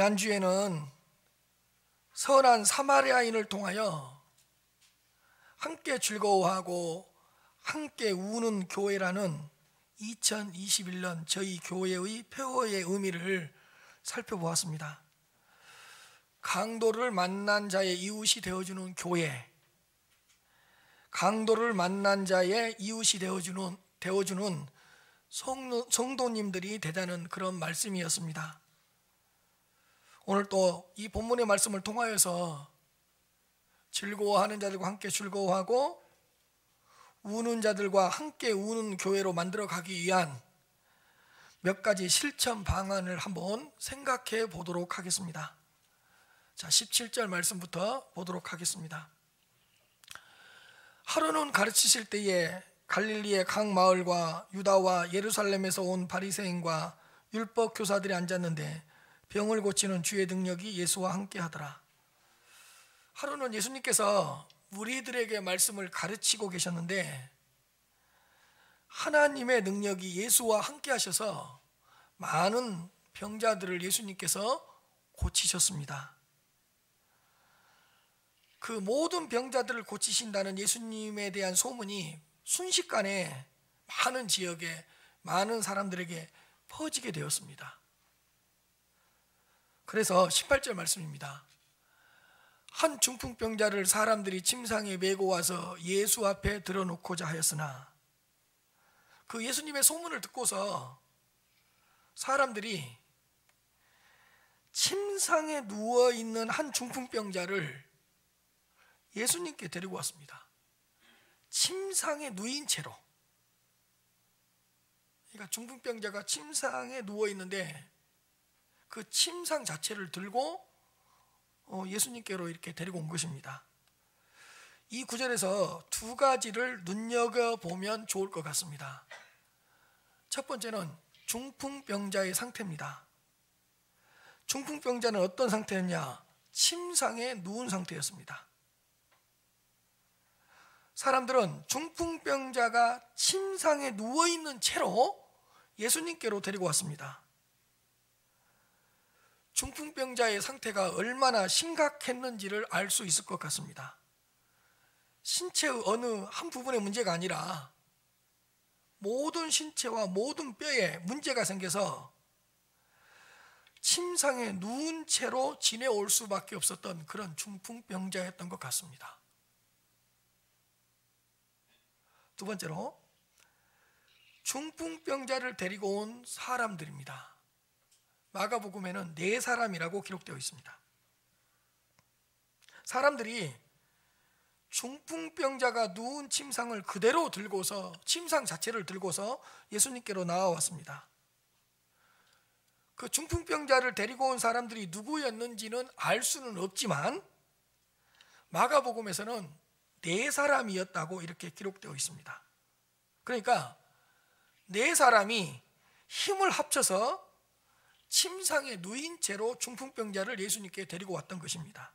지난주에는 선한 사마리아인을 통하여 함께 즐거워하고 함께 우는 교회라는 2021년 저희 교회의 표어의 의미를 살펴보았습니다. 강도를 만난 자의 이웃이 되어주는 교회, 강도를 만난 자의 이웃이 되어주는 성도님들이 되자는 그런 말씀이었습니다. 오늘 또 이 본문의 말씀을 통하여서 즐거워하는 자들과 함께 즐거워하고 우는 자들과 함께 우는 교회로 만들어 가기 위한 몇 가지 실천 방안을 한번 생각해 보도록 하겠습니다. 자, 17절 말씀부터 보도록 하겠습니다. 하루는 가르치실 때에 갈릴리의 각 마을과 유다와 예루살렘에서 온 바리새인과 율법 교사들이 앉았는데 병을 고치는 주의 능력이 예수와 함께 하더라. 하루는 예수님께서 무리들에게 말씀을 가르치고 계셨는데 하나님의 능력이 예수와 함께 하셔서 많은 병자들을 예수님께서 고치셨습니다. 그 모든 병자들을 고치신다는 예수님에 대한 소문이 순식간에 많은 지역에 많은 사람들에게 퍼지게 되었습니다. 그래서 18절 말씀입니다. 한 중풍병자를 사람들이 침상에 메고 와서 예수 앞에 들어놓고자 하였으나 그 예수님의 소문을 듣고서 사람들이 침상에 누워있는 한 중풍병자를 예수님께 데리고 왔습니다. 침상에 누인 채로. 그러니까 중풍병자가 침상에 누워있는데 그 침상 자체를 들고 예수님께로 이렇게 데리고 온 것입니다. 이 구절에서 두 가지를 눈여겨보면 좋을 것 같습니다. 첫 번째는 중풍병자의 상태입니다. 중풍병자는 어떤 상태였냐? 침상에 누운 상태였습니다. 사람들은 중풍병자가 침상에 누워있는 채로 예수님께로 데리고 왔습니다. 중풍병자의 상태가 얼마나 심각했는지를 알 수 있을 것 같습니다. 신체의 어느 한 부분의 문제가 아니라 모든 신체와 모든 뼈에 문제가 생겨서 침상에 누운 채로 지내올 수밖에 없었던 그런 중풍병자였던 것 같습니다. 두 번째로 중풍병자를 데리고 온 사람들입니다. 마가복음에는 4사람이라고 기록되어 있습니다. 사람들이 중풍병자가 누운 침상을 그대로 들고서 침상 자체를 들고서 예수님께로 나와왔습니다. 그 중풍병자를 데리고 온 사람들이 누구였는지는 알 수는 없지만 마가복음에서는 4사람이었다고 이렇게 기록되어 있습니다. 그러니까 4사람이 힘을 합쳐서 침상에 누인 채로 중풍병자를 예수님께 데리고 왔던 것입니다.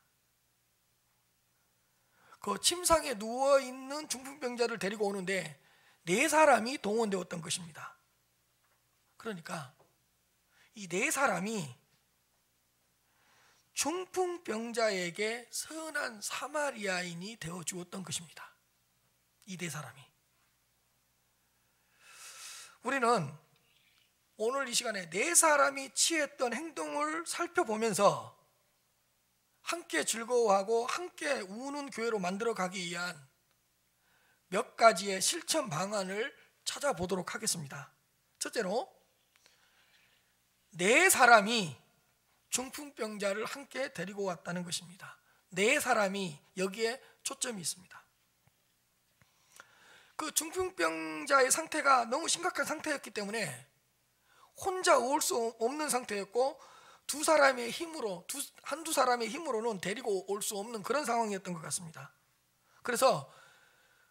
그 침상에 누워있는 중풍병자를 데리고 오는데 4사람이 동원되었던 것입니다. 그러니까 이 4사람이 중풍병자에게 선한 사마리아인이 되어 주었던 것입니다. 이 4사람이. 우리는 오늘 이 시간에 4사람이 취했던 행동을 살펴보면서 함께 즐거워하고 함께 우는 교회로 만들어 가기 위한 몇 가지의 실천 방안을 찾아보도록 하겠습니다. 첫째로 4사람이 중풍병자를 함께 데리고 왔다는 것입니다. 4사람이 여기에 초점이 있습니다. 그 중풍병자의 상태가 너무 심각한 상태였기 때문에 혼자 올 수 없는 상태였고 한두 사람의 힘으로는 데리고 올 수 없는 그런 상황이었던 것 같습니다. 그래서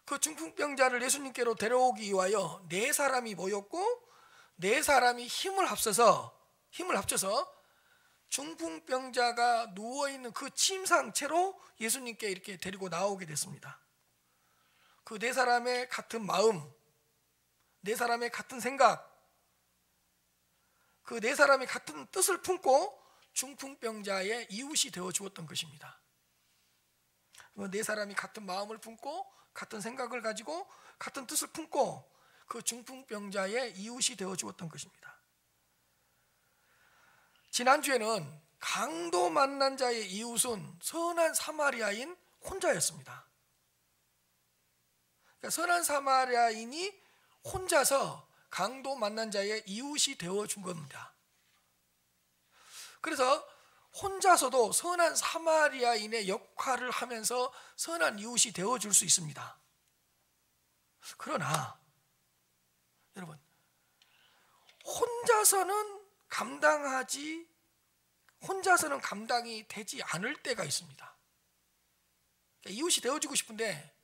그 중풍병자를 예수님께로 데려오기 위하여 4사람이 모였고 4사람이 힘을 합쳐서 중풍병자가 누워있는 그 침상채로 예수님께 이렇게 데리고 나오게 됐습니다. 그 4사람의 같은 마음, 4사람의 같은 생각, 그 4사람이 같은 뜻을 품고 중풍병자의 이웃이 되어 주었던 것입니다. 네 사람이 같은 마음을 품고 같은 생각을 가지고 같은 뜻을 품고 그 중풍병자의 이웃이 되어 주었던 것입니다. 지난주에는 강도 만난 자의 이웃은 선한 사마리아인 혼자였습니다. 그러니까 선한 사마리아인이 혼자서 강도 만난 자의 이웃이 되어 준 겁니다. 그래서 혼자서도 선한 사마리아인의 역할을 하면서 선한 이웃이 되어 줄 수 있습니다. 그러나 여러분, 혼자서는 감당이 되지 않을 때가 있습니다. 그러니까 이웃이 되어주고 싶은데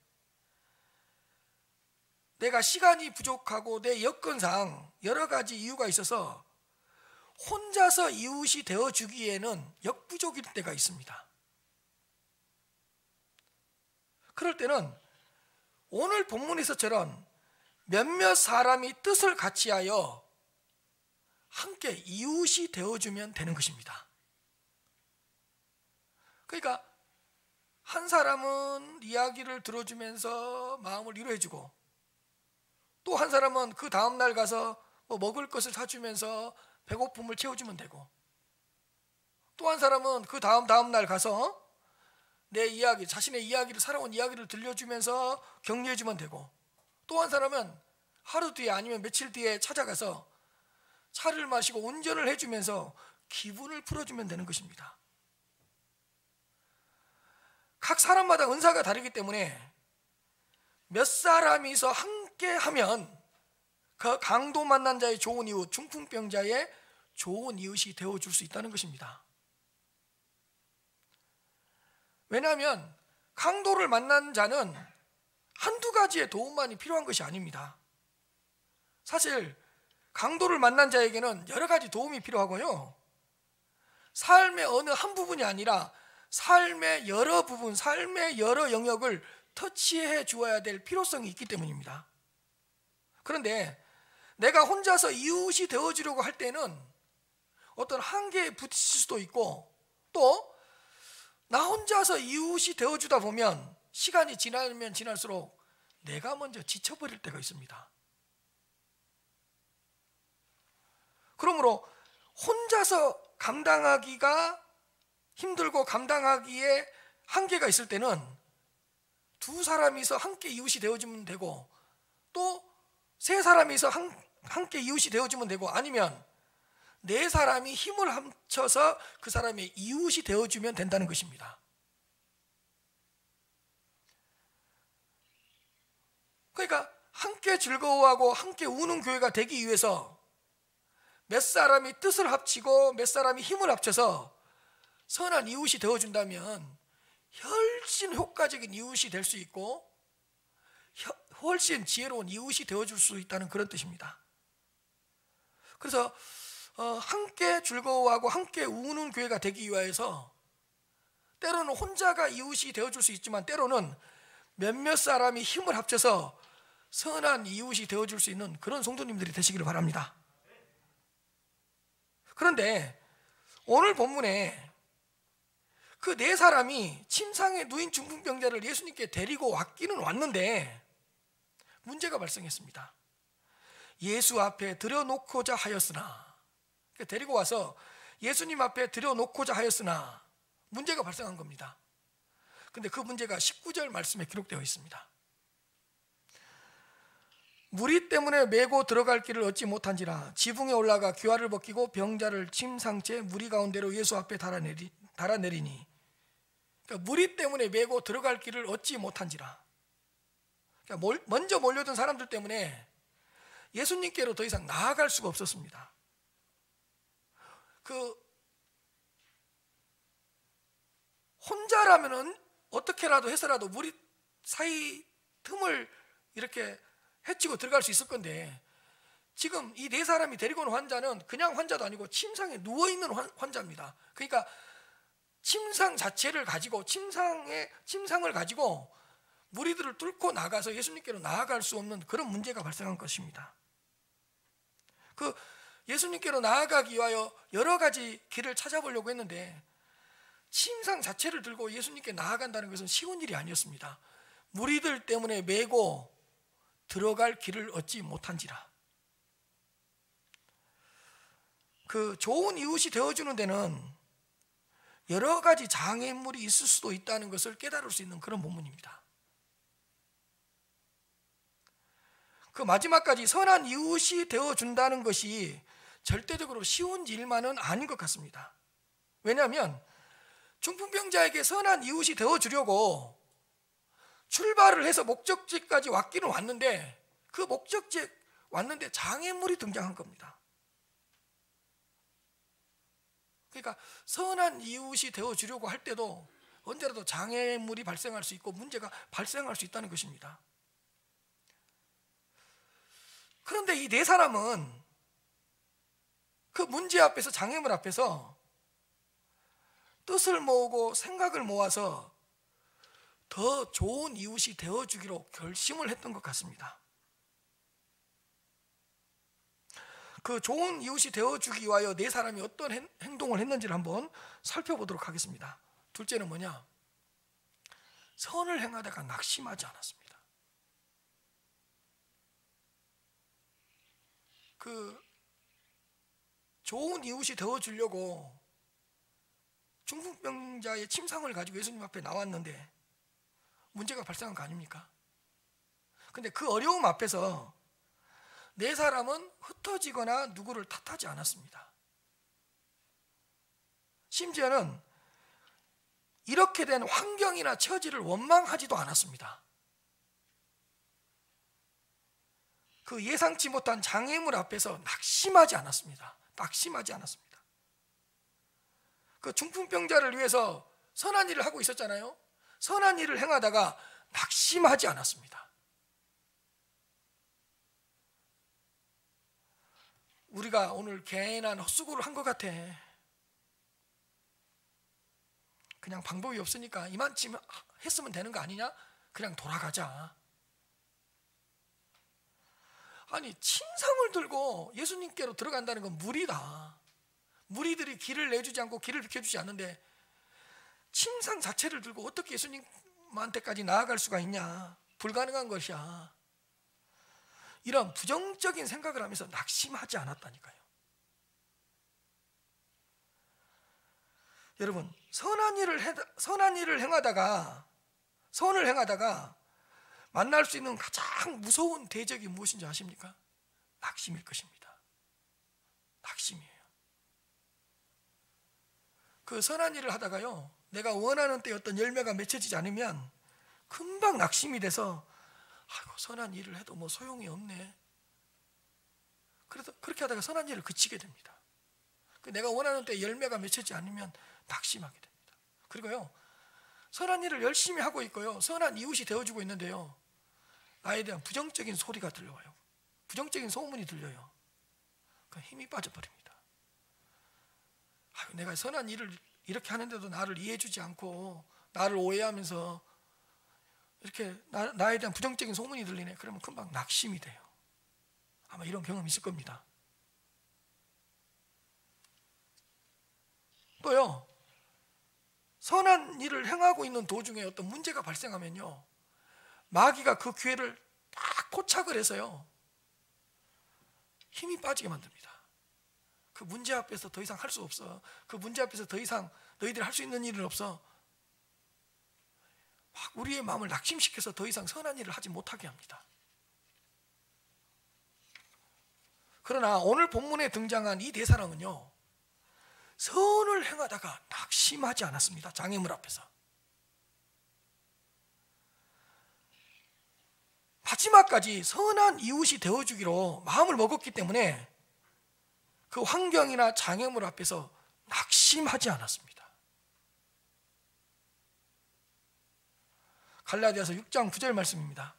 내가 시간이 부족하고 내 여건상 여러 가지 이유가 있어서 혼자서 이웃이 되어주기에는 역부족일 때가 있습니다. 그럴 때는 오늘 본문에서처럼 몇몇 사람이 뜻을 같이하여 함께 이웃이 되어주면 되는 것입니다. 그러니까 한 사람은 이야기를 들어주면서 마음을 위로해주고, 또 한 사람은 그 다음날 가서 먹을 것을 사주면서 배고픔을 채워주면 되고, 또 한 사람은 그 다음날 가서 내 이야기, 자신의 이야기를, 살아온 이야기를 들려주면서 격려해주면 되고, 또 한 사람은 하루 뒤에 아니면 며칠 뒤에 찾아가서 차를 마시고 운전을 해주면서 기분을 풀어주면 되는 것입니다. 각 사람마다 은사가 다르기 때문에 몇 사람이서 함께 하면 그 강도 만난 자의 좋은 이웃, 중풍병자의 좋은 이웃이 되어줄 수 있다는 것입니다. 왜냐하면 강도를 만난 자는 한두 가지의 도움만이 필요한 것이 아닙니다. 사실 강도를 만난 자에게는 여러 가지 도움이 필요하고요, 삶의 어느 한 부분이 아니라 삶의 여러 부분, 삶의 여러 영역을 터치해 주어야 될 필요성이 있기 때문입니다. 그런데 내가 혼자서 이웃이 되어주려고 할 때는 어떤 한계에 부딪힐 수도 있고, 또 나 혼자서 이웃이 되어주다 보면 시간이 지나면 지날수록 내가 먼저 지쳐버릴 때가 있습니다. 그러므로 혼자서 감당하기가 힘들고 감당하기에 한계가 있을 때는 두 사람이서 함께 이웃이 되어주면 되고, 또 세 사람이서 함께 이웃이 되어주면 되고, 아니면 네 사람이 힘을 합쳐서 그 사람의 이웃이 되어주면 된다는 것입니다. 그러니까 함께 즐거워하고 함께 우는 교회가 되기 위해서 몇 사람이 뜻을 합치고 몇 사람이 힘을 합쳐서 선한 이웃이 되어준다면 훨씬 효과적인 이웃이 될 수 있고 훨씬 지혜로운 이웃이 되어줄 수 있다는 그런 뜻입니다. 그래서 함께 즐거워하고 함께 우는 교회가 되기 위해서 때로는 혼자가 이웃이 되어줄 수 있지만 때로는 몇몇 사람이 힘을 합쳐서 선한 이웃이 되어줄 수 있는 그런 성도님들이 되시기를 바랍니다. 그런데 오늘 본문에 그 네 사람이 침상에 누인 중풍병자를 예수님께 데리고 왔기는 왔는데 문제가 발생했습니다. 예수 앞에 들여놓고자 하였으나, 데리고 와서 예수님 앞에 들여놓고자 하였으나 문제가 발생한 겁니다. 근데 그 문제가 19절 말씀에 기록되어 있습니다. 무리 때문에 메고 들어갈 길을 얻지 못한지라 지붕에 올라가 귀화를 벗기고 병자를 침상째 무리 가운데로 예수 앞에 달아내리니, 그러니까 무리 때문에 메고 들어갈 길을 얻지 못한지라, 그러니까 먼저 몰려든 사람들 때문에 예수님께로 더 이상 나아갈 수가 없었습니다. 혼자라면은 어떻게라도 해서라도 무리 사이 틈을 이렇게 헤치고 들어갈 수 있을 건데, 지금 이 네 사람이 데리고 온 환자는 그냥 환자도 아니고 침상에 누워있는 환자입니다. 그러니까 침상 자체를 가지고 침상을 가지고 무리들을 뚫고 나가서 예수님께로 나아갈 수 없는 그런 문제가 발생한 것입니다. 그 예수님께로 나아가기 위하여 여러 가지 길을 찾아보려고 했는데 침상 자체를 들고 예수님께 나아간다는 것은 쉬운 일이 아니었습니다. 무리들 때문에 메고 들어갈 길을 얻지 못한지라. 그 좋은 이웃이 되어주는 데는 여러 가지 장애물이 있을 수도 있다는 것을 깨달을 수 있는 그런 본문입니다. 그 마지막까지 선한 이웃이 되어준다는 것이 절대적으로 쉬운 일만은 아닌 것 같습니다. 왜냐하면 중풍병자에게 선한 이웃이 되어주려고 출발을 해서 목적지까지 왔기는 왔는데 그 목적지에 왔는데 장애물이 등장한 겁니다. 그러니까 선한 이웃이 되어주려고 할 때도 언제라도 장애물이 발생할 수 있고 문제가 발생할 수 있다는 것입니다. 그런데 이 네 사람은 그 문제 앞에서, 장애물 앞에서 뜻을 모으고 생각을 모아서 더 좋은 이웃이 되어주기로 결심을 했던 것 같습니다. 그 좋은 이웃이 되어주기 위하여 네 사람이 어떤 행동을 했는지를 한번 살펴보도록 하겠습니다. 둘째는 뭐냐? 선을 행하다가 낙심하지 않았습니다. 그 좋은 이웃이 되어주려고 중풍병자의 침상을 가지고 예수님 앞에 나왔는데 문제가 발생한 거 아닙니까? 근데 그 어려움 앞에서 네 사람은 흩어지거나 누구를 탓하지 않았습니다. 심지어는 이렇게 된 환경이나 처지를 원망하지도 않았습니다. 그 예상치 못한 장애물 앞에서 낙심하지 않았습니다. 낙심하지 않았습니다. 그 중풍병자를 위해서 선한 일을 하고 있었잖아요. 선한 일을 행하다가 낙심하지 않았습니다. 우리가 오늘 괜한 헛수고를 한 것 같아. 그냥 방법이 없으니까 이만쯤 했으면 되는 거 아니냐? 그냥 돌아가자. 아니, 침상을 들고 예수님께로 들어간다는 건 무리다. 무리들이 길을 내주지 않고 길을 비켜주지 않는데 침상 자체를 들고 어떻게 예수님한테까지 나아갈 수가 있냐? 불가능한 것이야. 이런 부정적인 생각을 하면서 낙심하지 않았다니까요. 여러분, 선한 일을 행하다가, 선을 행하다가 만날 수 있는 가장 무서운 대적이 무엇인지 아십니까? 낙심일 것입니다. 낙심이에요. 그 선한 일을 하다가요, 내가 원하는 때 어떤 열매가 맺혀지지 않으면 금방 낙심이 돼서 아이고, 선한 일을 해도 뭐 소용이 없네. 그래서 그렇게 하다가 선한 일을 그치게 됩니다. 내가 원하는 때 열매가 맺히지 않으면 낙심하게 됩니다. 그리고요, 선한 일을 열심히 하고 있고요, 선한 이웃이 되어주고 있는데요, 나에 대한 부정적인 소리가 들려와요. 부정적인 소문이 들려요. 힘이 빠져버립니다. 아유, 내가 선한 일을 이렇게 하는데도 나를 이해해주지 않고 나를 오해하면서 이렇게 나에 대한 부정적인 소문이 들리네. 그러면 금방 낙심이 돼요. 아마 이런 경험이 있을 겁니다. 또요, 선한 일을 행하고 있는 도중에 어떤 문제가 발생하면요, 마귀가 그 기회를 딱 포착을 해서요, 힘이 빠지게 만듭니다. 그 문제 앞에서 더 이상 할 수 없어. 그 문제 앞에서 더 이상 너희들이 할 수 있는 일은 없어. 막 우리의 마음을 낙심시켜서 더 이상 선한 일을 하지 못하게 합니다. 그러나 오늘 본문에 등장한 이 네 사람은요, 선을 행하다가 낙심하지 않았습니다. 장애물 앞에서. 마지막까지 선한 이웃이 되어주기로 마음을 먹었기 때문에 그 환경이나 장애물 앞에서 낙심하지 않았습니다. 갈라디아서 6장 9절 말씀입니다.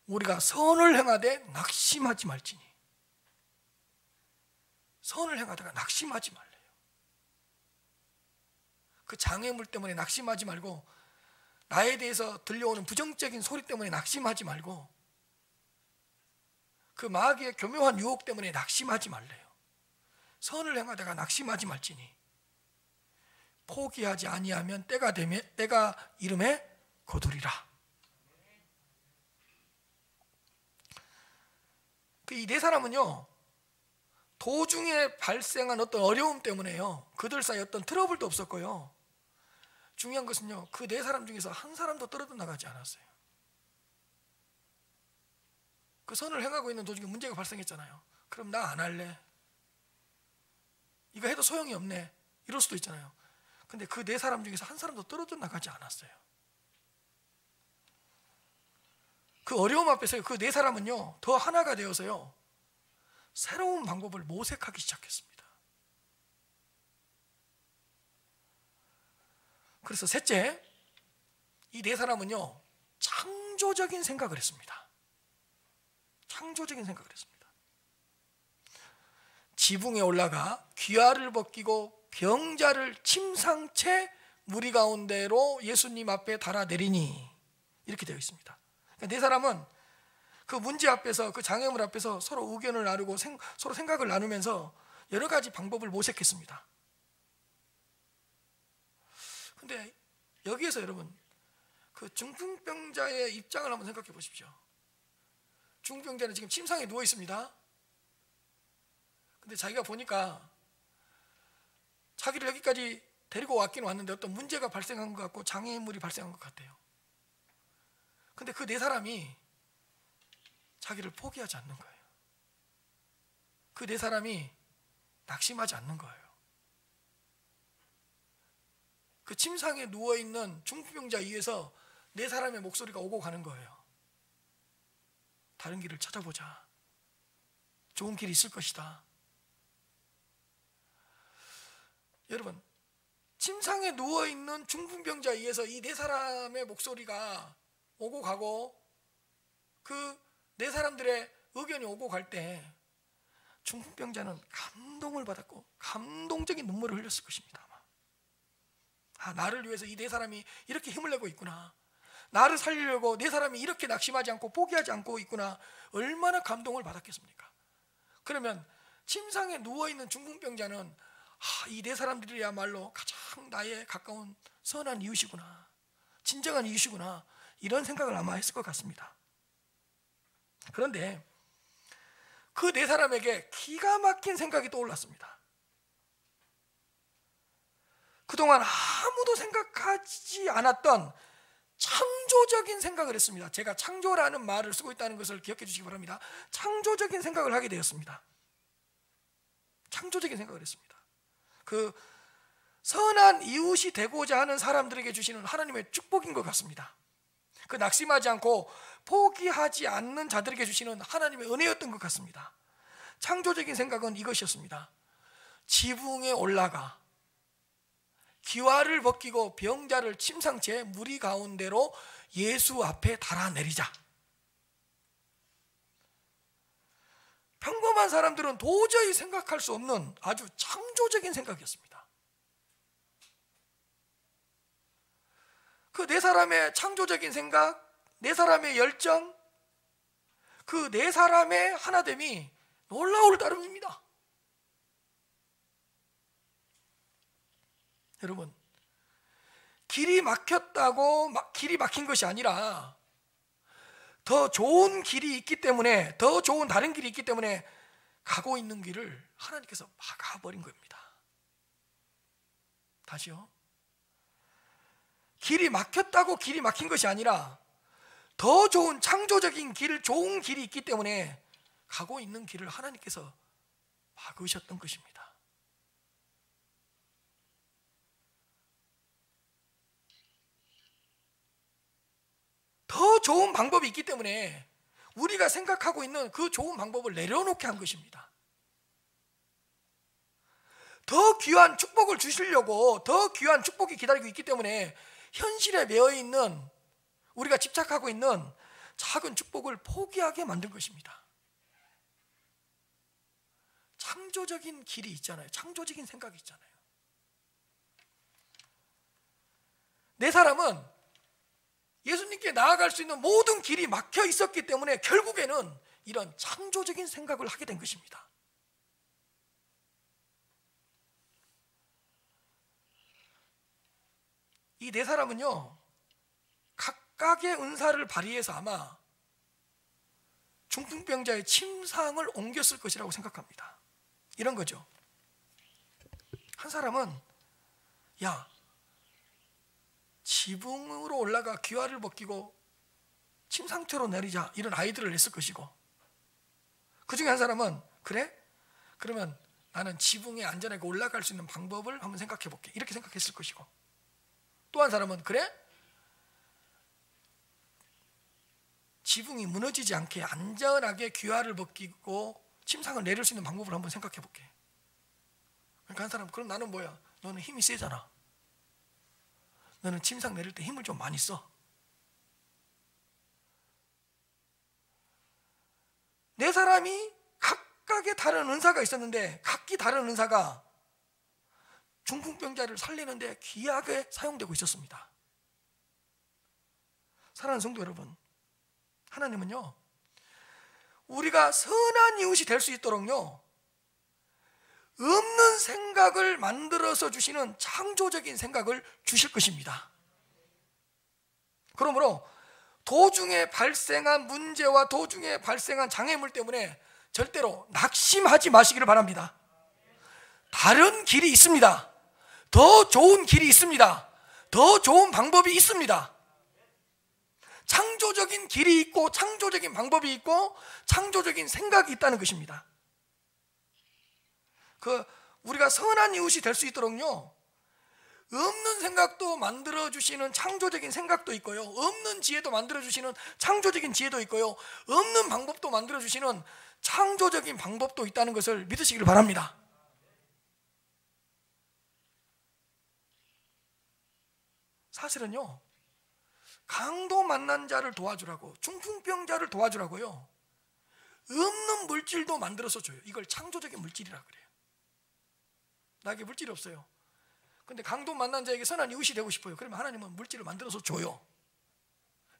우리가 선을 행하되 낙심하지 말지니. 선을 행하다가 낙심하지 말래요. 그 장애물 때문에 낙심하지 말고, 나에 대해서 들려오는 부정적인 소리 때문에 낙심하지 말고, 그 마귀의 교묘한 유혹 때문에 낙심하지 말래요. 선을 행하다가 낙심하지 말지니 포기하지 아니하면 때가 이름에 거두리라. 이 네 사람은요, 도중에 발생한 어떤 어려움 때문에요, 그들 사이 어떤 트러블도 없었고요, 중요한 것은요, 그 네 사람 중에서 한 사람도 떨어져 나가지 않았어요. 그 선을 행하고 있는 도중에 문제가 발생했잖아요. 그럼 나 안 할래, 이거 해도 소용이 없네, 이럴 수도 있잖아요. 근데 그 네 사람 중에서 한 사람도 떨어져 나가지 않았어요. 그 어려움 앞에서 그 네 사람은요, 더 하나가 되어서요, 새로운 방법을 모색하기 시작했습니다. 그래서 셋째, 이 네 사람은요, 창조적인 생각을 했습니다. 창조적인 생각을 했습니다. 지붕에 올라가 귀화를 벗기고 병자를 침상채 무리 가운데로 예수님 앞에 달아내리니, 이렇게 되어 있습니다. 네 사람은 그 문제 앞에서, 그 장애물 앞에서 서로 의견을 나누고 서로 생각을 나누면서 여러 가지 방법을 모색했습니다. 근데 여기에서 여러분, 그 중풍병자의 입장을 한번 생각해 보십시오. 중풍병자는 지금 침상에 누워 있습니다. 근데 자기가 보니까 자기를 여기까지 데리고 왔긴 왔는데 어떤 문제가 발생한 것 같고 장애물이 발생한 것 같아요. 근데 그 네 사람이 자기를 포기하지 않는 거예요. 그 네 사람이 낙심하지 않는 거예요. 그 침상에 누워있는 중풍병자 위에서 네 사람의 목소리가 오고 가는 거예요. 다른 길을 찾아보자, 좋은 길이 있을 것이다. 여러분, 침상에 누워있는 중풍병자 위에서 이 네 사람의 목소리가 오고 가고 그 네 사람들의 의견이 오고 갈 때 중풍병자는 감동을 받았고 감동적인 눈물을 흘렸을 것입니다. 아, 나를 위해서 이 네 사람이 이렇게 힘을 내고 있구나, 나를 살리려고 네 사람이 이렇게 낙심하지 않고 포기하지 않고 있구나, 얼마나 감동을 받았겠습니까? 그러면 침상에 누워있는 중풍병자는 이 네 사람들이야말로 가장 나의 가까운 선한 이웃이구나, 진정한 이웃이구나, 이런 생각을 아마 했을 것 같습니다. 그런데 그 네 사람에게 기가 막힌 생각이 떠올랐습니다. 그동안 아무도 생각하지 않았던 창조적인 생각을 했습니다. 제가 창조라는 말을 쓰고 있다는 것을 기억해 주시기 바랍니다. 창조적인 생각을 하게 되었습니다. 창조적인 생각을 했습니다. 그 선한 이웃이 되고자 하는 사람들에게 주시는 하나님의 축복인 것 같습니다. 그 낙심하지 않고 포기하지 않는 자들에게 주시는 하나님의 은혜였던 것 같습니다. 창조적인 생각은 이것이었습니다. 지붕에 올라가 기와를 벗기고 병자를 침상채 무리 가운데로 예수 앞에 달아내리자. 평범한 사람들은 도저히 생각할 수 없는 아주 창조적인 생각이었습니다. 그 네 사람의 창조적인 생각, 네 사람의 열정, 그 네 사람의 하나됨이 놀라울 따름입니다. 여러분, 길이 막혔다고 길이 막힌 것이 아니라 더 좋은 길이 있기 때문에, 더 좋은 다른 길이 있기 때문에 가고 있는 길을 하나님께서 막아버린 겁니다. 다시요. 길이 막혔다고 길이 막힌 것이 아니라 더 좋은 창조적인 길, 좋은 길이 있기 때문에 가고 있는 길을 하나님께서 막으셨던 것입니다. 더 좋은 방법이 있기 때문에 우리가 생각하고 있는 그 좋은 방법을 내려놓게 한 것입니다. 더 귀한 축복을 주시려고, 더 귀한 축복이 기다리고 있기 때문에 현실에 매여 있는, 우리가 집착하고 있는 작은 축복을 포기하게 만든 것입니다. 창조적인 길이 있잖아요. 창조적인 생각이 있잖아요. 네 사람은 예수님께 나아갈 수 있는 모든 길이 막혀 있었기 때문에 결국에는 이런 창조적인 생각을 하게 된 것입니다. 이 네 사람은요, 각각의 은사를 발휘해서 아마 중풍병자의 침상을 옮겼을 것이라고 생각합니다. 이런 거죠. 한 사람은 야, 지붕으로 올라가 귀화를 벗기고 침상태로 내리자, 이런 아이디어를 냈을 것이고, 그 중에 한 사람은 그래? 그러면 나는 지붕에 안전하게 올라갈 수 있는 방법을 한번 생각해 볼게, 이렇게 생각했을 것이고, 또 한 사람은 그래? 지붕이 무너지지 않게 안전하게 귀화를 벗기고 침상을 내릴 수 있는 방법을 한번 생각해 볼게. 그러니까 한 사람은 그럼 나는 뭐야? 너는 힘이 세잖아. 너는 침상 내릴 때 힘을 좀 많이 써. 네 사람이 각각의 다른 은사가 있었는데 각기 다른 은사가 중풍병자를 살리는데 귀하게 사용되고 있었습니다. 사랑하는 성도 여러분, 하나님은요, 우리가 선한 이웃이 될 수 있도록요, 없는 생각을 만들어서 주시는 창조적인 생각을 주실 것입니다. 그러므로 도중에 발생한 문제와 도중에 발생한 장애물 때문에 절대로 낙심하지 마시기를 바랍니다. 다른 길이 있습니다. 더 좋은 길이 있습니다. 더 좋은 방법이 있습니다. 창조적인 길이 있고 창조적인 방법이 있고 창조적인 생각이 있다는 것입니다. 우리가 선한 이웃이 될 수 있도록요, 없는 생각도 만들어주시는 창조적인 생각도 있고요, 없는 지혜도 만들어주시는 창조적인 지혜도 있고요, 없는 방법도 만들어주시는 창조적인 방법도 있다는 것을 믿으시기를 바랍니다. 사실은요, 강도 만난 자를 도와주라고, 중풍병자를 도와주라고요, 없는 물질도 만들어서 줘요. 이걸 창조적인 물질이라 그래요. 나에게 물질이 없어요. 근데 강도 만난 자에게 선한 이웃이 되고 싶어요. 그러면 하나님은 물질을 만들어서 줘요.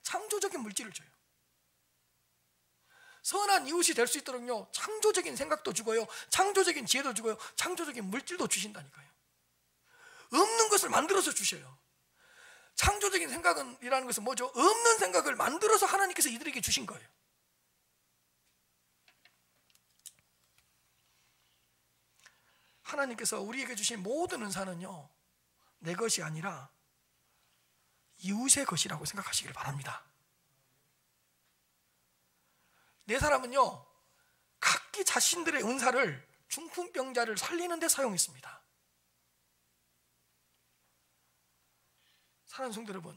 창조적인 물질을 줘요. 선한 이웃이 될 수 있도록요, 창조적인 생각도 주고요, 창조적인 지혜도 주고요, 창조적인 물질도 주신다니까요. 없는 것을 만들어서 주셔요. 창조적인 생각이라는 것은 뭐죠? 없는 생각을 만들어서 하나님께서 이들에게 주신 거예요. 하나님께서 우리에게 주신 모든 은사는요, 내 것이 아니라 이웃의 것이라고 생각하시길 바랍니다. 네 사람은요, 각기 자신들의 은사를 중풍병자를 살리는 데 사용했습니다. 사랑하는 성도 여러분,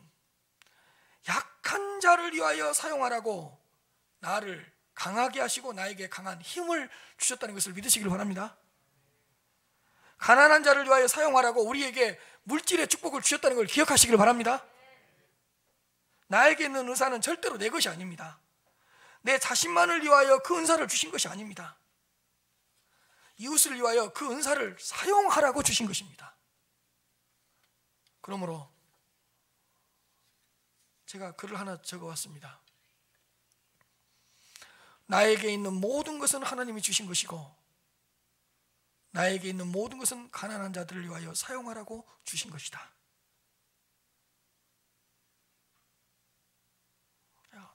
약한 자를 위하여 사용하라고 나를 강하게 하시고 나에게 강한 힘을 주셨다는 것을 믿으시길 바랍니다. 가난한 자를 위하여 사용하라고 우리에게 물질의 축복을 주셨다는 걸 기억하시길 바랍니다. 나에게 있는 은사는 절대로 내 것이 아닙니다. 내 자신만을 위하여 그 은사를 주신 것이 아닙니다. 이웃을 위하여 그 은사를 사용하라고 주신 것입니다. 그러므로 제가 글을 하나 적어왔습니다. 나에게 있는 모든 것은 하나님이 주신 것이고 나에게 있는 모든 것은 가난한 자들을 위하여 사용하라고 주신 것이다.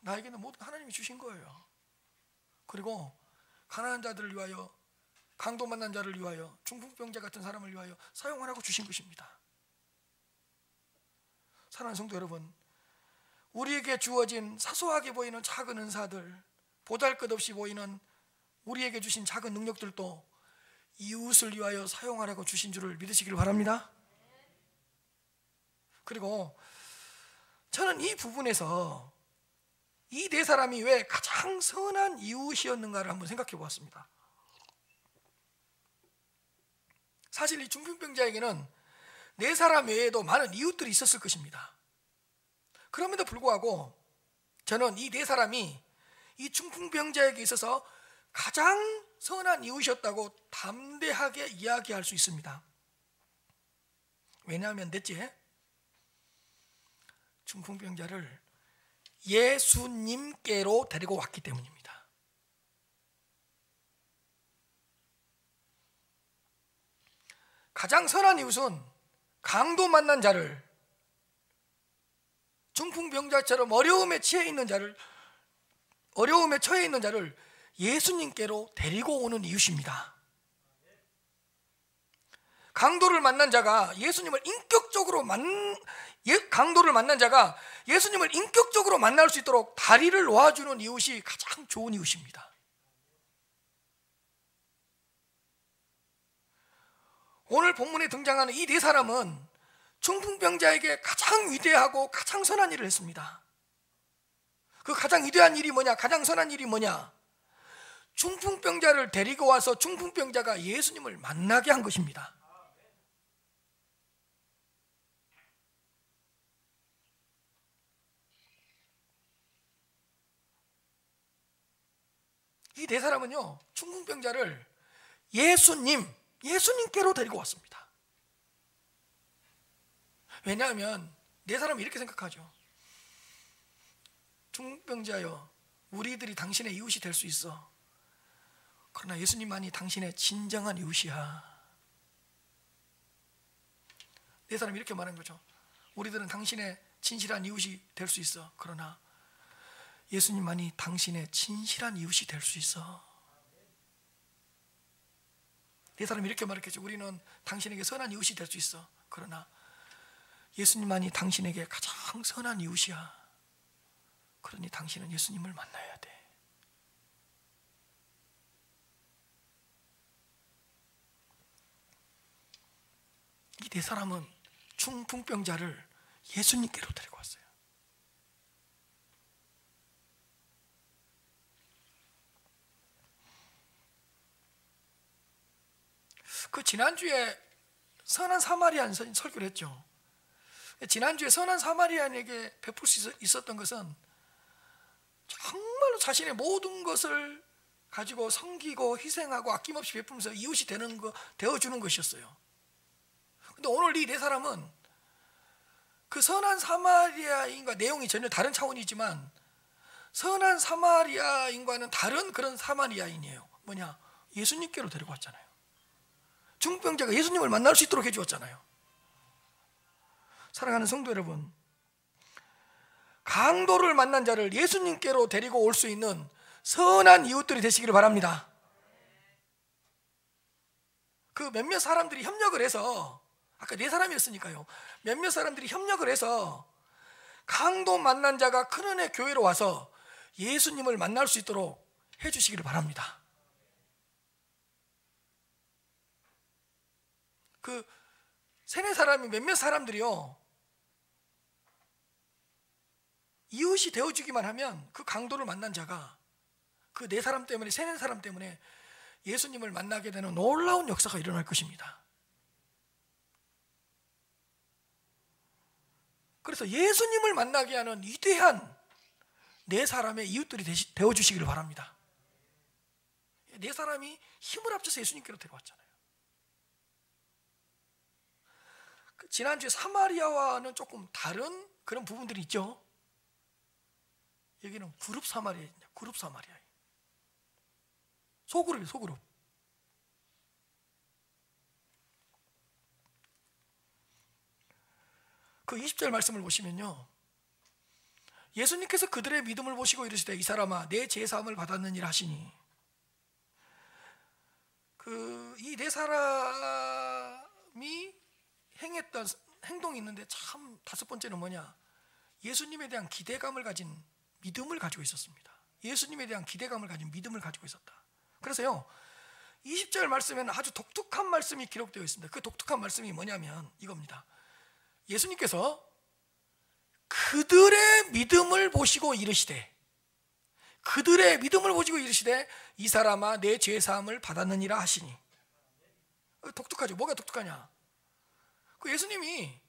나에게 있는 모든 하나님이 주신 거예요. 그리고 가난한 자들을 위하여, 강도 만난 자를 위하여, 중풍병자 같은 사람을 위하여 사용하라고 주신 것입니다. 사랑하는 성도 여러분, 우리에게 주어진 사소하게 보이는 작은 은사들, 보잘것없이 보이는 우리에게 주신 작은 능력들도 이웃을 위하여 사용하라고 주신 줄을 믿으시길 바랍니다. 그리고 저는 이 부분에서 이 네 사람이 왜 가장 선한 이웃이었는가를 한번 생각해 보았습니다. 사실 이 중풍병자에게는 네 사람 외에도 많은 이웃들이 있었을 것입니다. 그럼에도 불구하고 저는 이 네 사람이 이 중풍병자에게 있어서 가장 선한 이웃이었다고 담대하게 이야기할 수 있습니다. 왜냐하면 넷째, 중풍병자를 예수님께로 데리고 왔기 때문입니다. 가장 선한 이웃은 강도 만난 자를, 중풍병자처럼 어려움에 처해 있는 자를 예수님께로 데리고 오는 이웃입니다. 강도를 만난 자가 예수님을 인격적으로 만날 수 있도록 다리를 놓아주는 이웃이 가장 좋은 이웃입니다. 오늘 본문에 등장하는 이 네 사람은 중풍병자에게 가장 위대하고 가장 선한 일을 했습니다. 그 가장 위대한 일이 뭐냐? 가장 선한 일이 뭐냐? 중풍병자를 데리고 와서 중풍병자가 예수님을 만나게 한 것입니다. 이 네 사람은요, 중풍병자를 예수님께로 데리고 왔습니다. 왜냐하면 네 사람은 이렇게 생각하죠. 중풍병자여, 우리들이 당신의 이웃이 될 수 있어. 그러나 예수님만이 당신의 진정한 이웃이야. 네 사람이 이렇게 말한 거죠. 우리들은 당신의 진실한 이웃이 될 수 있어. 그러나 예수님만이 당신의 진실한 이웃이 될 수 있어. 네 사람이 이렇게 말했겠죠. 우리는 당신에게 선한 이웃이 될 수 있어. 그러나 예수님만이 당신에게 가장 선한 이웃이야. 그러니 당신은 예수님을 만나야 돼. 이 네 사람은 중풍병자를 예수님께로 데리고 왔어요. 그 지난주에 선한 사마리안 설교를 했죠. 지난주에 선한 사마리안에게 베풀 수 있었던 것은 정말로 자신의 모든 것을 가지고 섬기고 희생하고 아낌없이 베풀면서 이웃이 되어주는 것이었어요. 근데 오늘 이 네 사람은 그 선한 사마리아인과 내용이 전혀 다른 차원이지만 선한 사마리아인과는 다른 그런 사마리아인이에요. 뭐냐? 예수님께로 데리고 왔잖아요. 중풍병자가 예수님을 만날 수 있도록 해주었잖아요. 사랑하는 성도 여러분, 강도를 만난 자를 예수님께로 데리고 올 수 있는 선한 이웃들이 되시기를 바랍니다. 그 몇몇 사람들이 협력을 해서, 아까 네 사람이었으니까요, 몇몇 사람들이 협력을 해서 강도 만난 자가 큰은혜 교회로 와서 예수님을 만날 수 있도록 해주시기를 바랍니다. 그 세네 사람이 몇몇 사람들이요, 이웃이 되어주기만 하면 그 강도를 만난 자가 그 네 사람 때문에, 세네 사람 때문에 예수님을 만나게 되는 놀라운 역사가 일어날 것입니다. 그래서 예수님을 만나게 하는 위대한 네 사람의 이웃들이 되어주시기를 바랍니다. 네 사람이 힘을 합쳐서 예수님께로 데려왔잖아요. 지난주에 사마리아와는 조금 다른 그런 부분들이 있죠. 여기는 그룹 사마리아입니다. 그룹 사마리아. 소그룹이에요, 소그룹. 그 20절 말씀을 보시면요, 예수님께서 그들의 믿음을 보시고 이르시되 이 사람아 내 제사함을 받았느니라 하시니, 이 네 사람이 행했던 행동이 있는데 참 다섯 번째는 뭐냐? 예수님에 대한 기대감을 가진 믿음을 가지고 있었습니다. 예수님에 대한 기대감을 가진 믿음을 가지고 있었다. 그래서요, 20절 말씀에는 아주 독특한 말씀이 기록되어 있습니다. 그 독특한 말씀이 뭐냐면 이겁니다. 예수님께서 그들의 믿음을 보시고 이르시되, 그들의 믿음을 보시고 이르시되 이 사람아 내 죄사함을 받았느니라 하시니. 독특하죠. 뭐가 독특하냐? 그 예수님이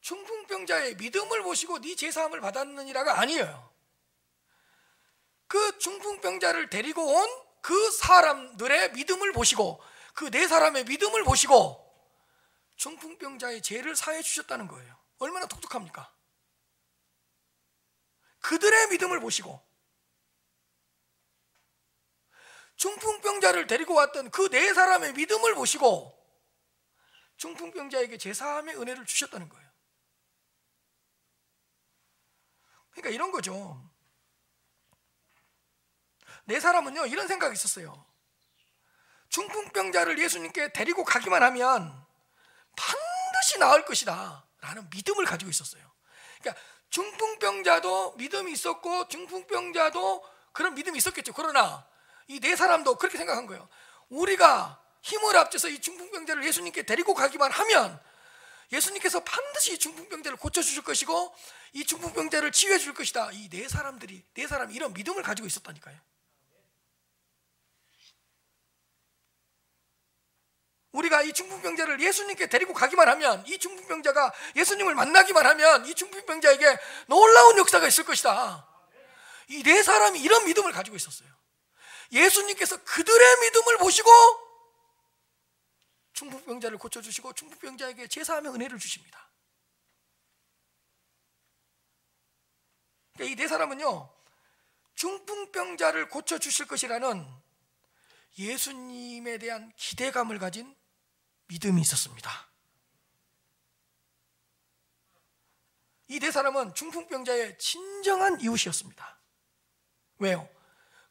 중풍병자의 믿음을 보시고 네 죄사함을 받았느니라가 아니에요. 그 중풍병자를 데리고 온 그 사람들의 믿음을 보시고, 그 네 사람의 믿음을 보시고 중풍병자의 죄를 사해 주셨다는 거예요. 얼마나 독특합니까? 그들의 믿음을 보시고, 중풍병자를 데리고 왔던 그 네 사람의 믿음을 보시고 중풍병자에게 제사함의 은혜를 주셨다는 거예요. 그러니까 이런 거죠. 네 사람은요 이런 생각이 있었어요. 중풍병자를 예수님께 데리고 가기만 하면 반드시 나을 것이다 라는 믿음을 가지고 있었어요. 그러니까 중풍병자도 믿음이 있었고 중풍병자도 그런 믿음이 있었겠죠. 그러나 이 네 사람도 그렇게 생각한 거예요. 우리가 힘을 합쳐서 이 중풍병자를 예수님께 데리고 가기만 하면 예수님께서 반드시 이 중풍병자를 고쳐주실 것이고 이 중풍병자를 치유해 줄 것이다. 이 네 사람이 이런 믿음을 가지고 있었다니까요. 우리가 이 중풍병자를 예수님께 데리고 가기만 하면, 이 중풍병자가 예수님을 만나기만 하면 이 중풍병자에게 놀라운 역사가 있을 것이다. 이 네 사람이 이런 믿음을 가지고 있었어요. 예수님께서 그들의 믿음을 보시고 중풍병자를 고쳐주시고 중풍병자에게 제사함의 은혜를 주십니다. 그러니까 이 네 사람은요 중풍병자를 고쳐주실 것이라는 예수님에 대한 기대감을 가진 믿음이 있었습니다. 이 네 사람은 중풍병자의 진정한 이웃이었습니다. 왜요?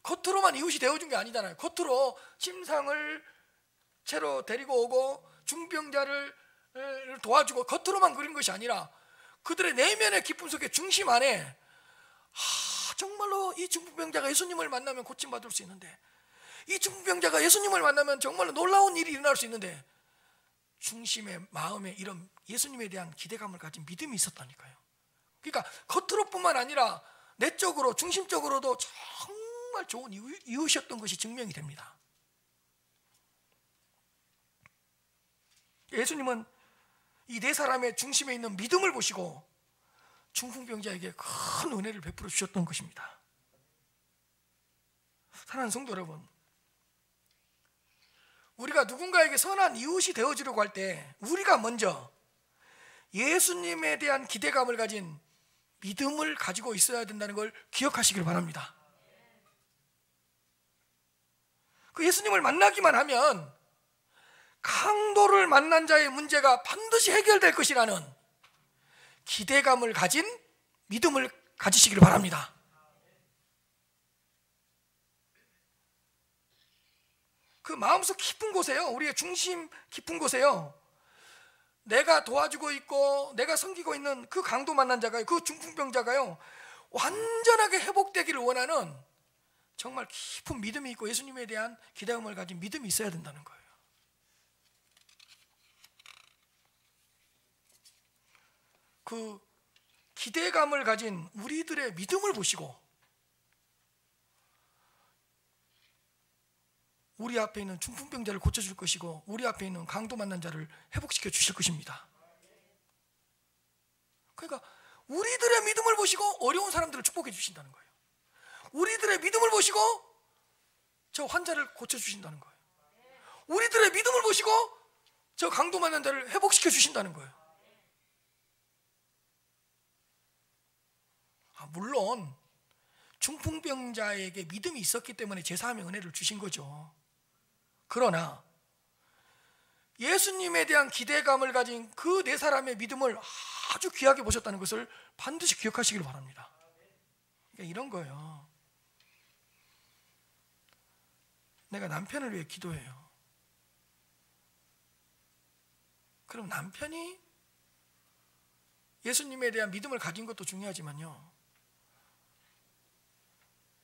겉으로만 이웃이 되어준 게 아니잖아요. 겉으로 침상을 채로 데리고 오고 중풍병자를 도와주고 겉으로만 그린 것이 아니라 그들의 내면의 기쁨 속에 중심 안에 정말로 이 중풍병자가 예수님을 만나면 고침받을 수 있는데, 이 중풍병자가 예수님을 만나면 정말로 놀라운 일이 일어날 수 있는데, 중심의 마음에 이런 예수님에 대한 기대감을 가진 믿음이 있었다니까요. 그러니까 겉으로뿐만 아니라 내적으로 중심적으로도 정말 좋은 이웃이었던 것이 증명이 됩니다. 예수님은 이 네 사람의 중심에 있는 믿음을 보시고 중풍병자에게 큰 은혜를 베풀어 주셨던 것입니다. 사랑하는 성도 여러분, 우리가 누군가에게 선한 이웃이 되어주려고 할 때 우리가 먼저 예수님에 대한 기대감을 가진 믿음을 가지고 있어야 된다는 걸 기억하시길 바랍니다. 그 예수님을 만나기만 하면 강도를 만난 자의 문제가 반드시 해결될 것이라는 기대감을 가진 믿음을 가지시기를 바랍니다. 그 마음속 깊은 곳에요, 우리의 중심 깊은 곳에요, 내가 도와주고 있고 내가 섬기고 있는 그 강도 만난 자가요, 그 중풍병자가요 완전하게 회복되기를 원하는 정말 깊은 믿음이 있고 예수님에 대한 기대감을 가진 믿음이 있어야 된다는 거예요. 그 기대감을 가진 우리들의 믿음을 보시고 우리 앞에 있는 중풍병자를 고쳐줄 것이고 우리 앞에 있는 강도 만난 자를 회복시켜 주실 것입니다. 그러니까 우리들의 믿음을 보시고 어려운 사람들을 축복해 주신다는 거예요. 우리들의 믿음을 보시고 저 환자를 고쳐주신다는 거예요. 우리들의 믿음을 보시고 저 강도 만난 자를 회복시켜 주신다는 거예요. 물론 중풍병자에게 믿음이 있었기 때문에 제사함의 은혜를 주신 거죠. 그러나 예수님에 대한 기대감을 가진 그 네 사람의 믿음을 아주 귀하게 보셨다는 것을 반드시 기억하시길 바랍니다. 그러니까 이런 거예요. 내가 남편을 위해 기도해요. 그럼 남편이 예수님에 대한 믿음을 가진 것도 중요하지만요,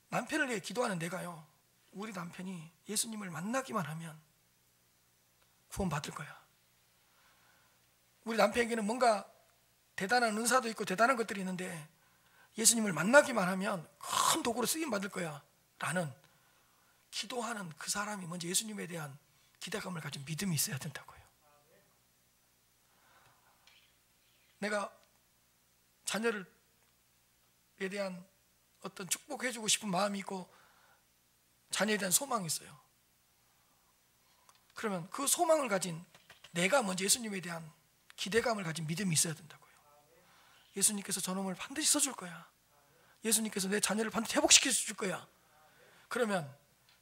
남편을 위해 기도하는 내가요, 우리 남편이 예수님을 만나기만 하면 구원받을 거야. 우리 남편에게는 뭔가 대단한 은사도 있고 대단한 것들이 있는데 예수님을 만나기만 하면 큰 도구로 쓰임받을 거야 라는 기도하는 그 사람이 먼저 예수님에 대한 기대감을 가진 믿음이 있어야 된다고요. 내가 자녀에 대한 어떤 축복해주고 싶은 마음이 있고 자녀에 대한 소망이 있어요. 그러면 그 소망을 가진 내가 먼저 예수님에 대한 기대감을 가진 믿음이 있어야 된다고요. 예수님께서 저놈을 반드시 써줄 거야. 예수님께서 내 자녀를 반드시 회복시켜 줄 거야. 그러면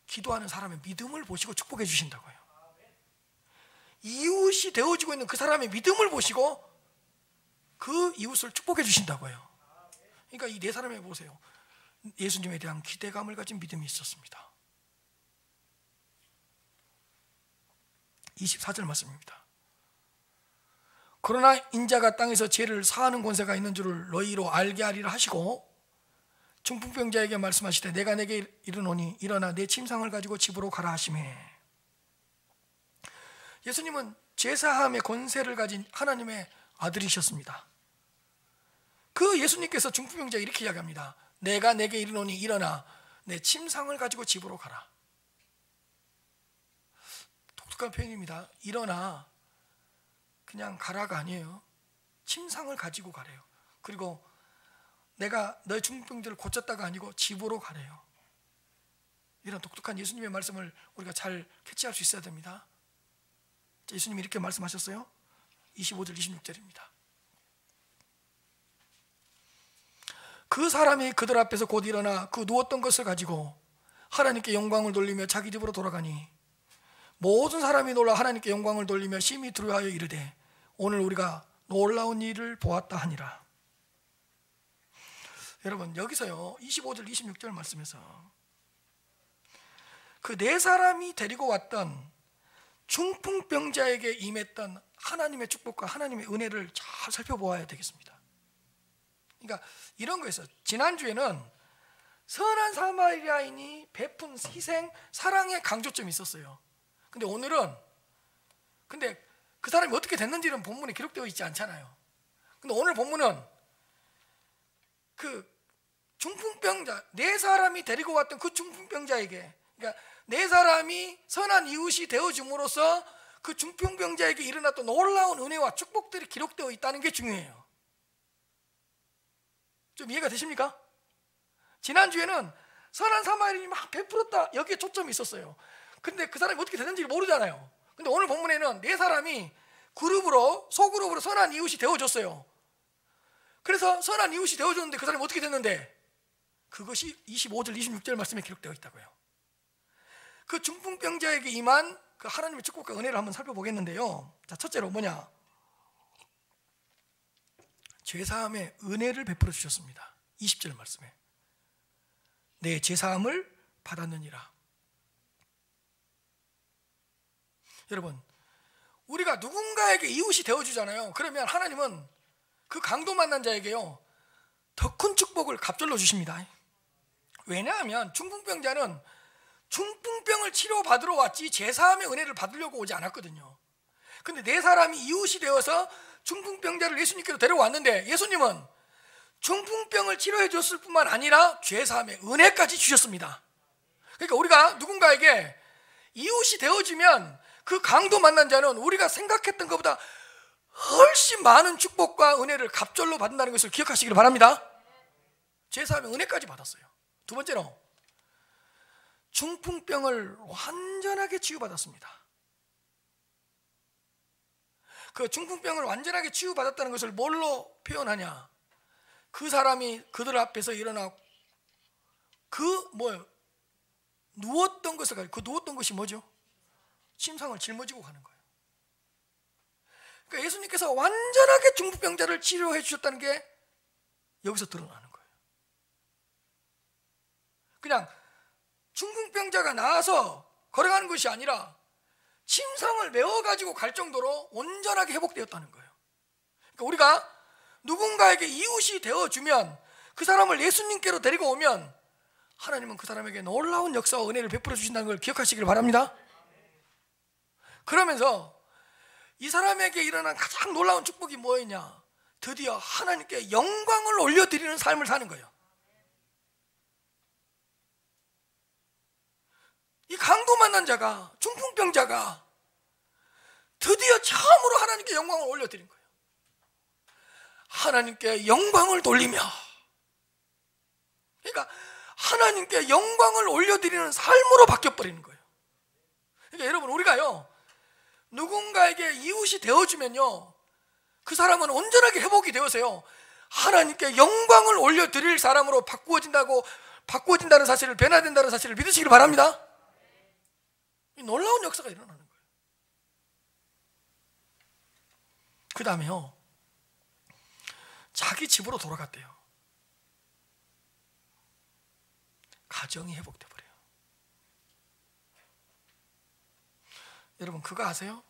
기도하는 사람의 믿음을 보시고 축복해 주신다고요. 이웃이 되어지고 있는 그 사람의 믿음을 보시고 그 이웃을 축복해 주신다고요. 그러니까 이 네 사람에 보세요. 예수님에 대한 기대감을 가진 믿음이 있었습니다. 24절 말씀입니다. 그러나 인자가 땅에서 죄를 사하는 권세가 있는 줄을 너희로 알게 하리라 하시고 중풍병자에게 말씀하시되 내가 내게 이르노니 일어나 내 침상을 가지고 집으로 가라 하시매. 예수님은 죄사함의 권세를 가진 하나님의 아들이셨습니다. 그 예수님께서 중풍병자에 이렇게 이야기합니다. 내가 내게 이르노니 일어나 내 침상을 가지고 집으로 가라. 독특한 표현입니다. 일어나 그냥 가라가 아니에요. 침상을 가지고 가래요. 그리고 내가 너의 중풍병자를 고쳤다가 아니고 집으로 가래요. 이런 독특한 예수님의 말씀을 우리가 잘 캐치할 수 있어야 됩니다. 예수님이 이렇게 말씀하셨어요. 25절 26절입니다. 그 사람이 그들 앞에서 곧 일어나 그 누웠던 것을 가지고 하나님께 영광을 돌리며 자기 집으로 돌아가니 모든 사람이 놀라 하나님께 영광을 돌리며 심히 두려워하여 이르되 오늘 우리가 놀라운 일을 보았다 하니라. 여러분 여기서요 25절 26절 말씀에서 그 네 사람이 데리고 왔던 중풍병자에게 임했던 하나님의 축복과 하나님의 은혜를 잘 살펴보아야 되겠습니다. 그러니까 이런 거였어요. 지난주에는 선한 사마리아인이 베푼 희생, 사랑의 강조점이 있었어요. 근데 오늘은 그 사람이 어떻게 됐는지는 본문에 기록되어 있지 않잖아요. 근데 오늘 본문은 그 중풍병자 네 사람이 데리고 왔던 그 중풍병자에게, 그러니까 네 사람이 선한 이웃이 되어줌으로써 그 중풍병자에게 일어났던 놀라운 은혜와 축복들이 기록되어 있다는 게 중요해요. 좀 이해가 되십니까? 지난주에는 선한 사마리아인이 막 베풀었다 여기에 초점이 있었어요. 근데 그 사람이 어떻게 됐는지 모르잖아요. 근데 오늘 본문에는 네 사람이 소그룹으로 선한 이웃이 되어줬어요. 그래서 선한 이웃이 되어줬는데 그 사람이 어떻게 됐는데 그것이 25절 26절 말씀에 기록되어 있다고요. 그 중풍병자에게 임한 그 하나님의 축복과 은혜를 한번 살펴보겠는데요. 자, 첫째로 뭐냐? 죄사함의 은혜를 베풀어 주셨습니다. 20절 말씀에 내 죄사함을 받았느니라. 여러분 우리가 누군가에게 이웃이 되어주잖아요. 그러면 하나님은 그 강도 만난 자에게요 더 큰 축복을 갑절로 주십니다. 왜냐하면 중풍병자는 중풍병을 치료받으러 왔지 죄사함의 은혜를 받으려고 오지 않았거든요. 근데 네 사람이 이웃이 되어서 중풍병자를 예수님께로 데려왔는데 예수님은 중풍병을 치료해 줬을 뿐만 아니라 죄사함의 은혜까지 주셨습니다. 그러니까 우리가 누군가에게 이웃이 되어주면 그 강도 만난 자는 우리가 생각했던 것보다 훨씬 많은 축복과 은혜를 갑절로 받는다는 것을 기억하시길 바랍니다. 죄사함의 은혜까지 받았어요. 두 번째로 중풍병을 완전하게 치유받았습니다. 그 중풍병을 완전하게 치유받았다는 것을 뭘로 표현하냐? 그 사람이 그들 앞에서 일어나 누웠던 것을 가지고, 그 누웠던 것이 뭐죠? 침상을 짊어지고 가는 거예요. 그러니까 예수님께서 완전하게 중풍병자를 치료해 주셨다는 게 여기서 드러나는 거예요. 그냥 중풍병자가 나와서 걸어가는 것이 아니라 침상을 메워가지고 갈 정도로 온전하게 회복되었다는 거예요. 그러니까 우리가 누군가에게 이웃이 되어주면, 그 사람을 예수님께로 데리고 오면 하나님은 그 사람에게 놀라운 역사와 은혜를 베풀어 주신다는 걸 기억하시길 바랍니다. 그러면서 이 사람에게 일어난 가장 놀라운 축복이 뭐였냐? 드디어 하나님께 영광을 올려드리는 삶을 사는 거예요. 이 강도 만난 자가, 중풍병자가 드디어 처음으로 하나님께 영광을 올려드린 거예요. 하나님께 영광을 돌리며, 그러니까 하나님께 영광을 올려드리는 삶으로 바뀌어버리는 거예요. 그러니까 여러분, 우리가요 누군가에게 이웃이 되어주면요 그 사람은 온전하게 회복이 되어서요 하나님께 영광을 올려드릴 사람으로 바꾸어진다는 사실을, 변화된다는 사실을 믿으시길 바랍니다. 이 놀라운 역사가 일어나는 거예요. 그 다음에요, 자기 집으로 돌아갔대요. 가정이 회복돼 버려요. 여러분, 그거 아세요?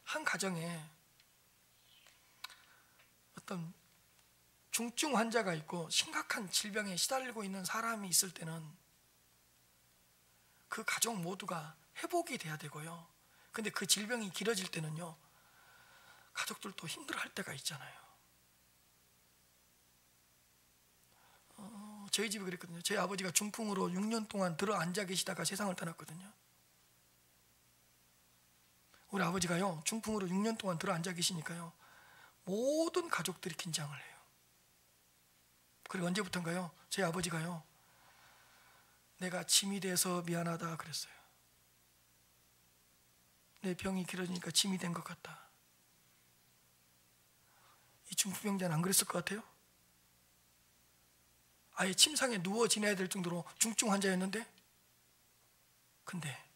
한 가정에 어떤 중증 환자가 있고 심각한 질병에 시달리고 있는 사람이 있을 때는 그 가족 모두가 회복이 돼야 되고요. 근데 그 질병이 길어질 때는요, 가족들도 힘들어할 때가 있잖아요. 저희 집이 그랬거든요. 저희 아버지가 중풍으로 6년 동안 들어 앉아 계시다가 세상을 떠났거든요. 우리 아버지가요, 중풍으로 6년 동안 들어 앉아 계시니까요, 모든 가족들이 긴장을 해요. 그리고 언제부턴가요, 저희 아버지가요, 내가 짐이 돼서 미안하다 그랬어요. 내 병이 길어지니까 짐이 된 것 같다. 이 중풍병자는 안 그랬을 것 같아요? 아예 침상에 누워 지내야 될 정도로 중증 환자였는데, 근데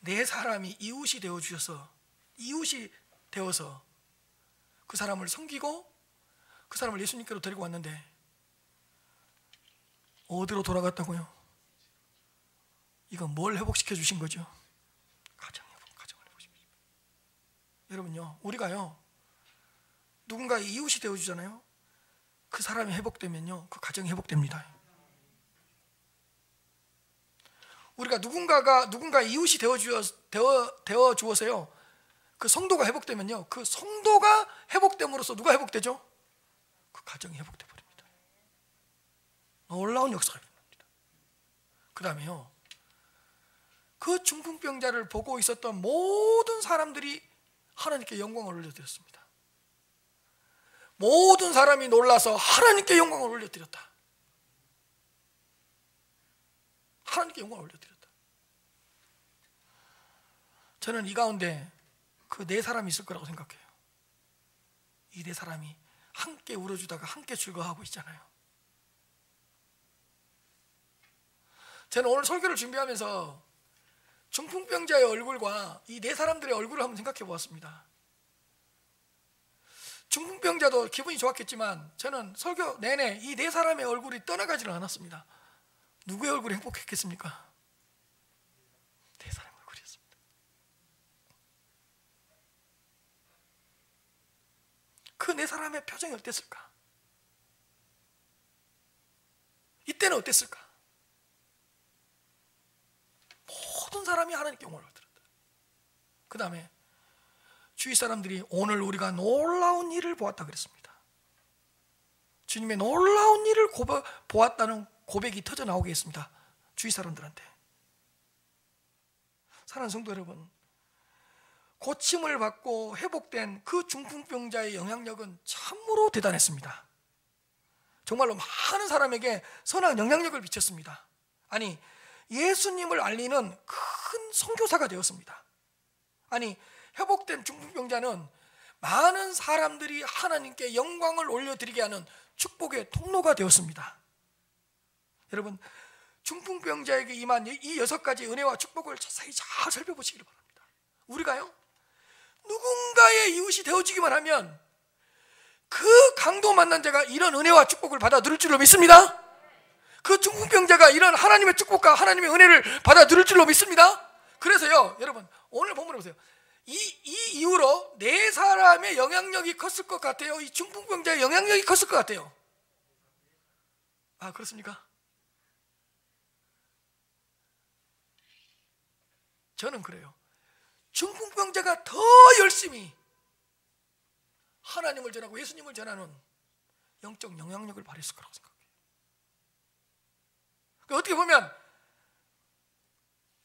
내 사람이 이웃이 되어서 그 사람을 섬기고 그 사람을 예수님께로 데리고 왔는데 어디로 돌아갔다고요? 이건 뭘 회복시켜 주신 거죠? 가정을 회복시켜 주신 거죠. 여러분요, 우리가요, 누군가의 이웃이 되어주잖아요. 그 사람이 회복되면요, 그 가정이 회복됩니다. 우리가 누군가 이웃이 되어 주어서요, 그 성도가 회복되면요, 그 성도가 회복됨으로써 누가 회복되죠? 그 가정이 회복돼 버립니다. 놀라운 역사가 일어납니다. 그 다음에요, 그 중풍병자를 보고 있었던 모든 사람들이 하나님께 영광을 올려드렸습니다. 모든 사람이 놀라서 하나님께 영광을 올려드렸다. 하나님께 영광을 올려드렸다. 저는 이 가운데 그 네 사람이 있을 거라고 생각해요. 이 네 사람이 함께 울어주다가 함께 즐거워하고 있잖아요. 저는 오늘 설교를 준비하면서 중풍병자의 얼굴과 이 네 사람들의 얼굴을 한번 생각해 보았습니다. 중풍병자도 기분이 좋았겠지만 저는 설교 내내 이 네 사람의 얼굴이 떠나가지를 않았습니다. 누구의 얼굴이 행복했겠습니까? 네 사람의 얼굴이었습니다. 그 네 사람의 표정이 어땠을까? 이때는 어땠을까? 모든 사람이 하나님께 영광을 드렸다. 그 다음에 주위 사람들이 오늘 우리가 놀라운 일을 보았다 그랬습니다. 주님의 놀라운 일을 보았다는 고백이 터져 나오게 했습니다. 주위 사람들한테. 사랑하는 성도 여러분, 고침을 받고 회복된 그 중풍병자의 영향력은 참으로 대단했습니다. 정말로 많은 사람에게 선한 영향력을 미쳤습니다. 아니, 예수님을 알리는 큰 선교사가 되었습니다. 아니, 회복된 중풍병자는 많은 사람들이 하나님께 영광을 올려드리게 하는 축복의 통로가 되었습니다. 여러분, 중풍병자에게 임한 이 6가지 은혜와 축복을 자세히 잘 살펴보시기 바랍니다. 우리가요, 누군가의 이웃이 되어주기만 하면 그 강도 만난 자가 이런 은혜와 축복을 받아 누릴 줄로 믿습니다. 그 중풍병자가 이런 하나님의 축복과 하나님의 은혜를 받아 누릴 줄로 믿습니다. 그래서요, 여러분, 오늘 본문을 보세요. 이 이후로 네 사람의 영향력이 컸을 것 같아요? 이 중풍병자의 영향력이 컸을 것 같아요? 아, 그렇습니까? 저는 그래요. 중풍병자가 더 열심히 하나님을 전하고 예수님을 전하는 영적 영향력을 발휘했을 거라고 생각해요. 어떻게 보면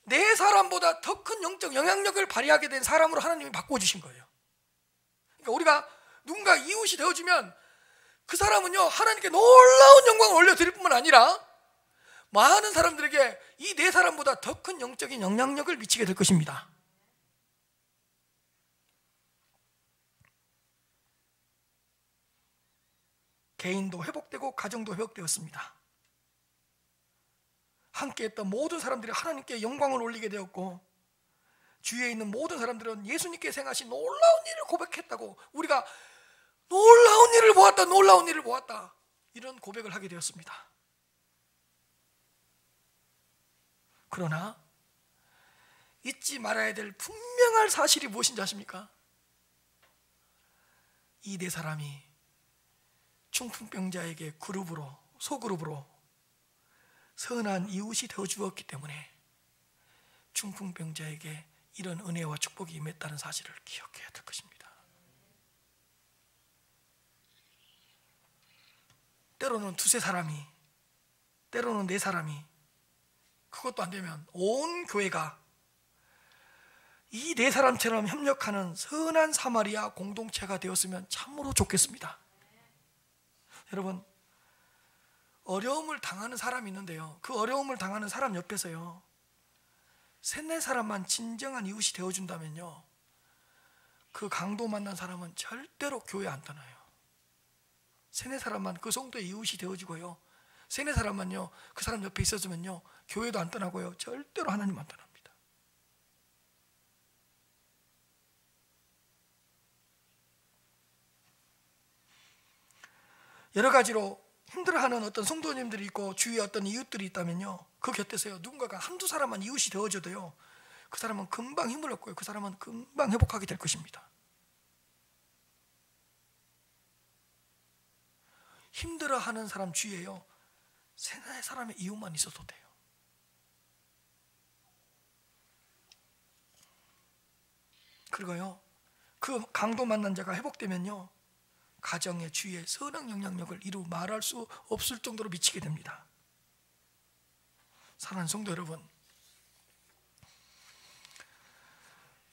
네 사람보다 더 큰 영적 영향력을 발휘하게 된 사람으로 하나님이 바꿔주신 거예요. 그러니까 우리가 누군가 이웃이 되어주면 그 사람은요, 하나님께 놀라운 영광을 올려드릴 뿐만 아니라 많은 사람들에게 이 네 사람보다 더 큰 영적인 영향력을 미치게 될 것입니다. 개인도 회복되고 가정도 회복되었습니다. 함께했던 모든 사람들이 하나님께 영광을 올리게 되었고 주위에 있는 모든 사람들은 예수님께서 행하신 놀라운 일을 고백했다고, 우리가 놀라운 일을 보았다, 놀라운 일을 보았다, 이런 고백을 하게 되었습니다. 그러나 잊지 말아야 될 분명한 사실이 무엇인지 아십니까? 이 네 사람이 중풍병자에게 그룹으로, 소그룹으로 선한 이웃이 되어 주었기 때문에 중풍병자에게 이런 은혜와 축복이 임했다는 사실을 기억해야 될 것입니다. 때로는 두세 사람이, 때로는 네 사람이, 그것도 안 되면 온 교회가 이 네 사람처럼 협력하는 선한 사마리아 공동체가 되었으면 참으로 좋겠습니다. 여러분, 어려움을 당하는 사람이 있는데요, 그 어려움을 당하는 사람 옆에서요, 세네 사람만 진정한 이웃이 되어준다면요, 그 강도 만난 사람은 절대로 교회 안 떠나요. 세네 사람만 그 성도의 이웃이 되어주고요, 세네 사람만요 그 사람 옆에 있었으면요 교회도 안 떠나고요, 절대로 하나님 안 떠납니다. 여러 가지로 힘들어하는 어떤 성도님들이 있고 주위에 어떤 이웃들이 있다면요, 그 곁에서요 누군가가 한두 사람만 이웃이 되어줘도요, 그 사람은 금방 힘을 얻고요, 그 사람은 금방 회복하게 될 것입니다. 힘들어하는 사람 주위에요 세네 사람의 이웃만 있어도 돼요. 그리고요, 그 강도 만난 자가 회복되면요, 가정의 주위에 선한 영향력을 이루 말할 수 없을 정도로 미치게 됩니다. 사랑하는 성도 여러분,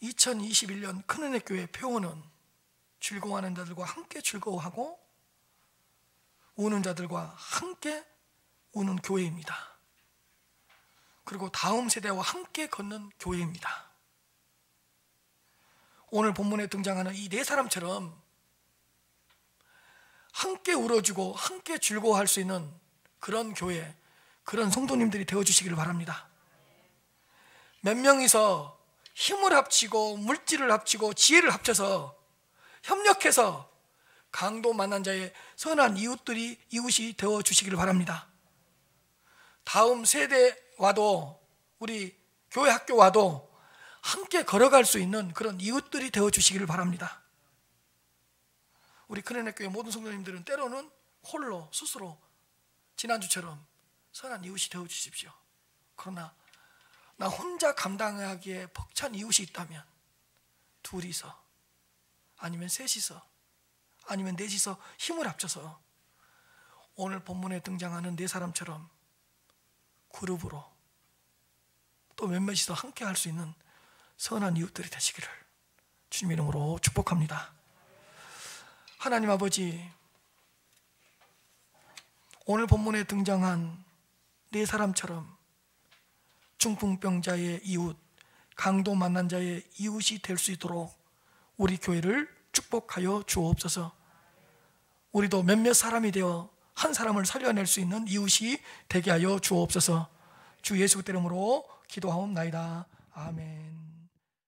2021년 큰은혜 교회 표어는 즐거워하는 자들과 함께 즐거워하고 우는 자들과 함께 우는 교회입니다. 그리고 다음 세대와 함께 걷는 교회입니다. 오늘 본문에 등장하는 이 네 사람처럼 함께 울어주고 함께 즐거워할 수 있는 그런 교회, 그런 성도님들이 되어주시기를 바랍니다. 몇 명이서 힘을 합치고 물질을 합치고 지혜를 합쳐서 협력해서 강도 만난 자의 선한 이웃이 되어주시기를 바랍니다. 다음 세대와도 우리 교회 학교와도 함께 걸어갈 수 있는 그런 이웃들이 되어주시기를 바랍니다. 우리 큰은혜 교회 모든 성도님들은 때로는 홀로 스스로 지난주처럼 선한 이웃이 되어주십시오. 그러나 나 혼자 감당하기에 벅찬 이웃이 있다면 둘이서 아니면 셋이서 아니면 넷이서 힘을 합쳐서 오늘 본문에 등장하는 네 사람처럼 그룹으로 또 몇몇이서 함께 할 수 있는 선한 이웃들이 되시기를 주님 이름으로 축복합니다. 하나님 아버지, 오늘 본문에 등장한 네 사람처럼 중풍병자의 이웃, 강도 만난 자의 이웃이 될 수 있도록 우리 교회를 축복하여 주옵소서. 우리도 몇몇 사람이 되어 한 사람을 살려낼 수 있는 이웃이 되게 하여 주옵소서. 주 예수 이름으로 기도하옵나이다. 아멘.